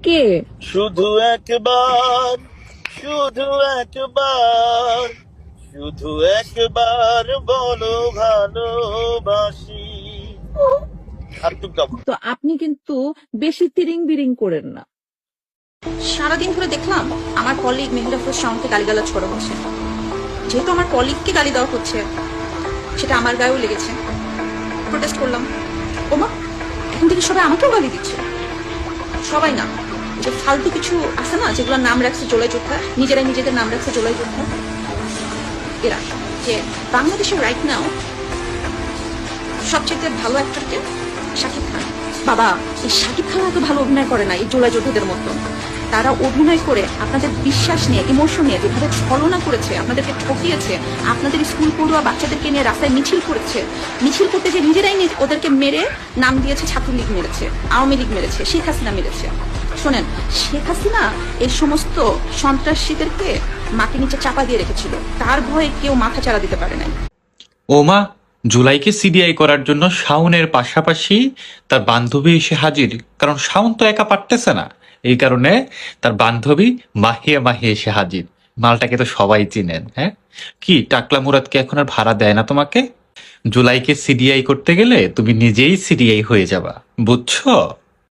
কে? শুধু একবার, শুধু একবার, শুধু একবার বলো ভালোবাসি। আর তুমি গাবো। তো আপনি কিন্তু বেশি তিরিং বিরিং করেন না। সারাদিন ধরে দেখলাম আমার কলিগ মেহেরা আফরোজ শাওনকে গালিগালাজ করা হচ্ছে। যেহেতু আমার কলিগকে গালি দেওয়া হচ্ছে, সেটা আমার গায়েও লেগেছে। প্রোটেস্ট করলাম। ওমা, এখন থেকে সবাই আমাকেও গালি দিচ্ছে। সবাই না, যে ফালতু কিছু আছে না, যেগুলোর নাম রাখছে জোলাই যোদ্ধা, নিজেরাই নিজেদের নাম রাখছে জোলাই যোদ্ধা। এরা যে বাংলাদেশের রাইট নাও সবচেয়ে ভালো অ্যাক্টরকে শাকিব খান। বাবা, এই শাকিব খান এত ভালো অভিনয় করে না এই জোলাই যোদ্ধাদের মতো। তারা অভিনয় করে আপনাদের বিশ্বাস নিয়ে, ইমোশন নিয়ে যেভাবে ছলনা করেছে, আপনাদেরকে ঠকিয়েছে, আপনাদের স্কুল পড়ুয়া বাচ্চাদেরকে নিয়ে রাস্তায় মিছিল করেছে। মিছিল করতে যে নিজেরাই ওদেরকে মেরে নাম দিয়েছে ছাত্রলীগ মেরেছে, আওয়ামী লীগ মেরেছে, শেখ হাসিনা মেরেছে। শোনেন, শেখ হাসিনা এই সমস্ত সন্ত্রাসীদেরকে মাটির নিচে চাপা দিয়ে রেখেছিল। তার ভয়ে কেউ মাথা চাড়া দিতে পারে নাই। ওমা, জুলাইকে সিডিআই করার জন্য শাওনের পাশাপাশি তার বান্ধবী এসে হাজির। কারণ শাওন তো একা পারতেছে না, এই কারণে তার বান্ধবী মাহিয়া মাহি এসে হাজির। মালটাকে তো সবাই চিনেন। হ্যাঁ, কি টাকলা মুরাদকে এখন আর ভাড়া দেয় না তোমাকে? জুলাইকে সিডিআই করতে গেলে তুমি নিজেই সিডিআই হয়ে যাবা, বুঝছো?